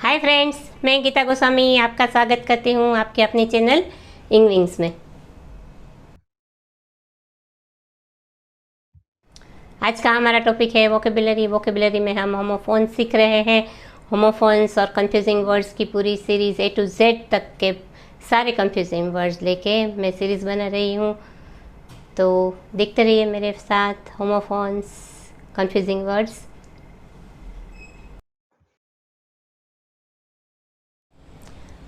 Hi friends, मैं गीता गोस्वामी आपका स्वागत करती हूँ आपके अपने चैनल इंग्विंग्स में। आज का हमारा टॉपिक है वोकेबुलरी। वोकेबुलरी में हम होमोफोन्स सीख रहे हैं। होमोफोन्स और कंफ्यूजिंग वर्ड्स की पूरी सीरीज़ A to Z तक के सारे कंफ्यूजिंग वर्ड्स लेके मैं सीरीज़ बना रही हूँ, तो देखते रहिए मेरे साथ होमोफोन्स, कंफ्यूजिंग वर्ड्स।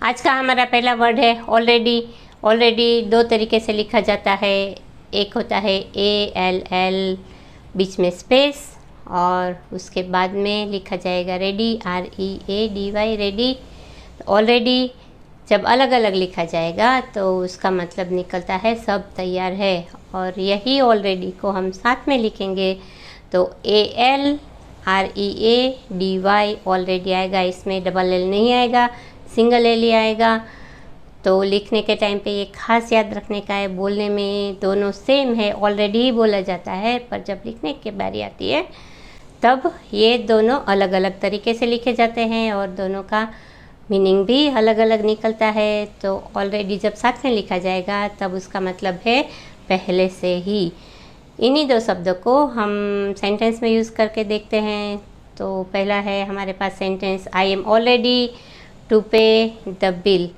आज का हमारा पहला वर्ड है ऑलरेडी। ऑलरेडी दो तरीके से लिखा जाता है। एक होता है ALL, बीच में स्पेस, और उसके बाद में लिखा जाएगा रेडी, READY, रेडी। ऑलरेडी जब अलग अलग लिखा जाएगा तो उसका मतलब निकलता है सब तैयार है, और यही ऑलरेडी को हम साथ में लिखेंगे तो ALREADY ऑलरेडी आएगा। इसमें डबल एल नहीं आएगा, सिंगल एल ही आएगा। तो लिखने के टाइम पे ये खास याद रखने का है। बोलने में दोनों सेम है, ऑलरेडी ही बोला जाता है, पर जब लिखने की बारी आती है तब ये दोनों अलग अलग तरीके से लिखे जाते हैं और दोनों का मीनिंग भी अलग अलग निकलता है। तो ऑलरेडी जब साथ में लिखा जाएगा तब उसका मतलब है पहले से ही। इन्हीं दो शब्दों को हम सेंटेंस में यूज़ करके देखते हैं। तो पहला है हमारे पास sentence, I am already to pay the bill,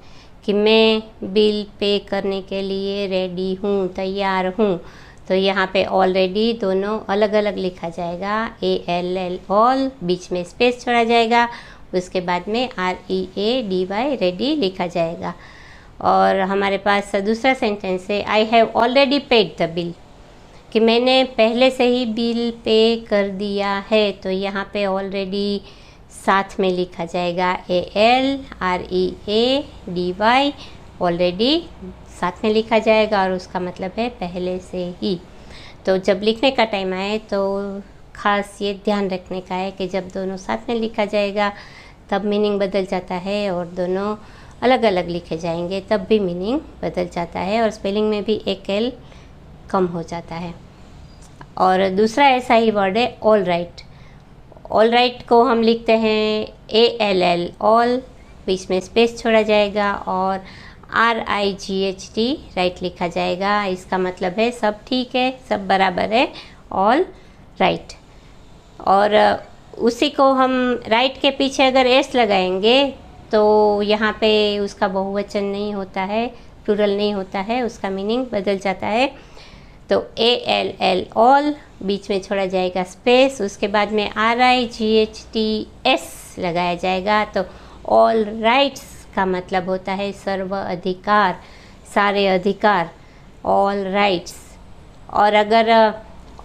कि मैं बिल पे करने के लिए रेडी हूँ, तैयार हूँ। तो यहाँ पे ऑलरेडी दोनों अलग अलग लिखा जाएगा। ALL ऑल, बीच में स्पेस छोड़ा जाएगा, उसके बाद में READY रेडी लिखा जाएगा। और हमारे पास दूसरा सेंटेंस है, I have already paid the bill, कि मैंने पहले से ही बिल पे कर दिया है। तो यहाँ पे ऑलरेडी साथ में लिखा जाएगा ALREADY, ऑलरेडी साथ में लिखा जाएगा और उसका मतलब है पहले से ही। तो जब लिखने का टाइम आए तो खास ये ध्यान रखने का है कि जब दोनों साथ में लिखा जाएगा तब मीनिंग बदल जाता है, और दोनों अलग अलग लिखे जाएंगे तब भी मीनिंग बदल जाता है, और स्पेलिंग में भी एक एल कम हो जाता है। और दूसरा ऐसा ही वर्ड है ऑल राइट। ऑल राइट को हम लिखते हैं ALL ऑल, बीच में स्पेस छोड़ा जाएगा, और RIGHT राइट लिखा जाएगा। इसका मतलब है सब ठीक है, सब बराबर है, ऑल राइट। और उसी को हम राइट के पीछे अगर एस लगाएंगे तो यहाँ पे उसका बहुवचन नहीं होता है, प्लूरल नहीं होता है, उसका मीनिंग बदल जाता है। तो ALL ऑल, बीच में छोड़ा जाएगा स्पेस, उसके बाद में RIGHTS लगाया जाएगा। तो ऑल राइट्स का मतलब होता है सर्व अधिकार, सारे अधिकार, ऑल राइट्स। और अगर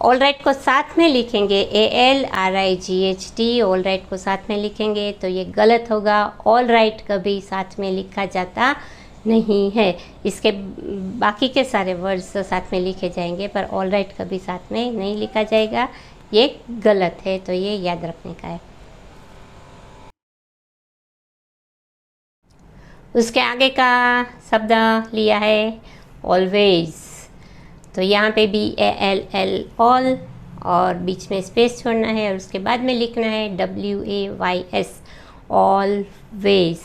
ऑल राइट को साथ में लिखेंगे, ALRIGHT ऑल राइट को साथ में लिखेंगे तो ये गलत होगा। ऑल राइट कभी साथ में लिखा जाता नहीं है। इसके बाकी के सारे वर्ड्स साथ में लिखे जाएंगे, पर ऑल राइट कभी साथ में नहीं लिखा जाएगा, ये गलत है, तो ये याद रखने का है। उसके आगे का शब्द लिया है ऑलवेज। तो यहाँ पे भी ALL ऑल, और बीच में स्पेस छोड़ना है, और उसके बाद में लिखना है WAYS ऑलवेज।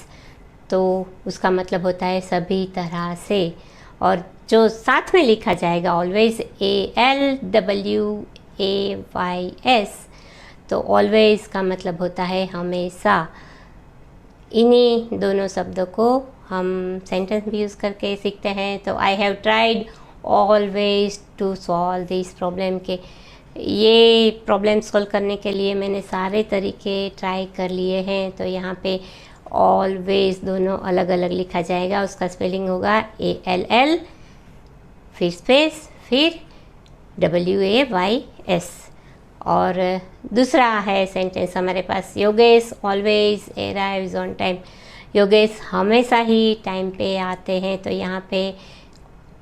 तो उसका मतलब होता है सभी तरह से। और जो साथ में लिखा जाएगा ऑलवेज, ALWAYS, तो ऑलवेज का मतलब होता है हमेशा। इन्हीं दोनों शब्दों को हम सेंटेंस भी यूज़ करके सीखते हैं। तो I have tried always to solve this problem, के ये प्रॉब्लम सॉल्व करने के लिए मैंने सारे तरीके ट्राई कर लिए हैं। तो यहाँ पे ऑलवेज दोनों अलग अलग लिखा जाएगा। उसका स्पेलिंग होगा ALL, फिर स्पेस, फिर WAYS। और दूसरा है सेंटेंस हमारे पास, Yogesh always arrives on time, Yogesh हमेशा ही टाइम पे आते हैं। तो यहाँ पे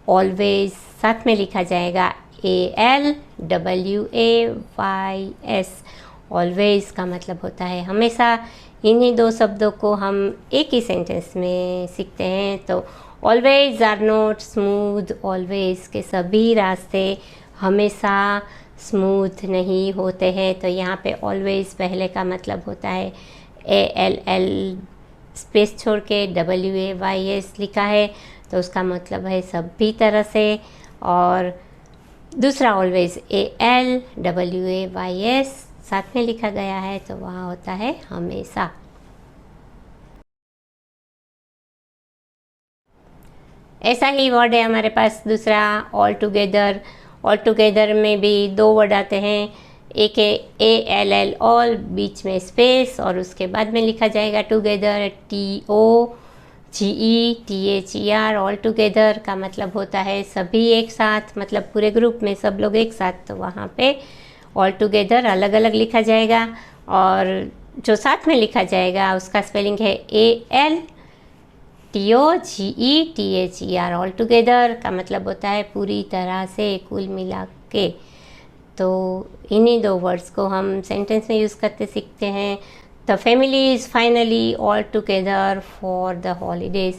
ऑलवेज साथ में लिखा जाएगा ALWAYS, ऑलवेज का मतलब होता है हमेशा। इन्हीं दो शब्दों को हम एक ही सेंटेंस में सीखते हैं। तो always are not smooth always, के सभी रास्ते हमेशा स्मूथ नहीं होते हैं। तो यहाँ पे ऑलवेज पहले का मतलब होता है ALL स्पेस छोड़ के WAYS लिखा है तो उसका मतलब है सभी तरह से, और दूसरा ऑलवेज ALWAYS साथ में लिखा गया है तो वहाँ होता है हमेशा। ऐसा ही वर्ड है हमारे पास दूसरा ऑल टुगेदर। ऑल टुगेदर में भी दो वर्ड आते हैं, एक है ALL ऑल, बीच में स्पेस और उसके बाद में लिखा जाएगा टुगेदर TOGETHER। ऑल टुगेदर का मतलब होता है सभी एक साथ, मतलब पूरे ग्रुप में सब लोग एक साथ, तो वहाँ पे ऑल टुगेदर अलग अलग लिखा जाएगा। और जो साथ में लिखा जाएगा उसका स्पेलिंग है ALTOGETHER। ऑल टुगेदर का मतलब होता है पूरी तरह से, कुल मिला के। तो इन्हीं दो वर्ड्स को हम सेंटेंस में यूज़ करते सीखते हैं। The family is finally all together for the holidays,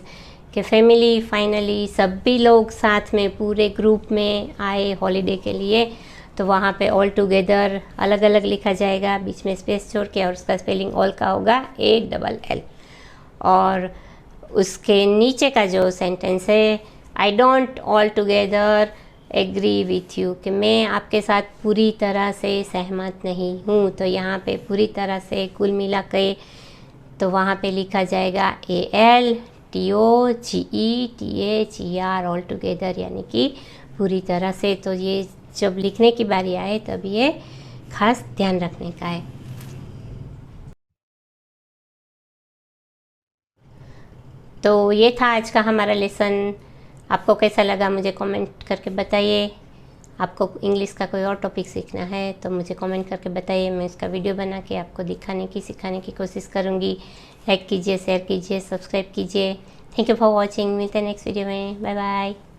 कि फैमिली फाइनली सभी लोग साथ में पूरे ग्रुप में आए हॉलीडे के लिए, तो वहाँ पे ऑल टुगेदर अलग अलग लिखा जाएगा, बीच में स्पेस छोड़ के, और उसका स्पेलिंग ऑल का होगा ALL। और उसके नीचे का जो सेंटेंस है, I don't altogether agree with you, कि मैं आपके साथ पूरी तरह से सहमत नहीं हूँ, तो यहाँ पे पूरी तरह से, कुल मिला के, तो वहाँ पे लिखा जाएगा ALTOGETHER ऑल टुगेदर, यानी कि पूरी तरह से। तो ये जब लिखने की बारी आए तब ये खास ध्यान रखने का है। तो ये था आज का हमारा लेसन। आपको कैसा लगा मुझे कमेंट करके बताइए। आपको इंग्लिश का कोई और टॉपिक सीखना है तो मुझे कमेंट करके बताइए, मैं इसका वीडियो बना के आपको दिखाने की, सिखाने की कोशिश करूँगी। लाइक कीजिए, शेयर कीजिए, सब्सक्राइब कीजिए। Thank you for watching. मिलते हैं नेक्स्ट वीडियो में। Bye bye.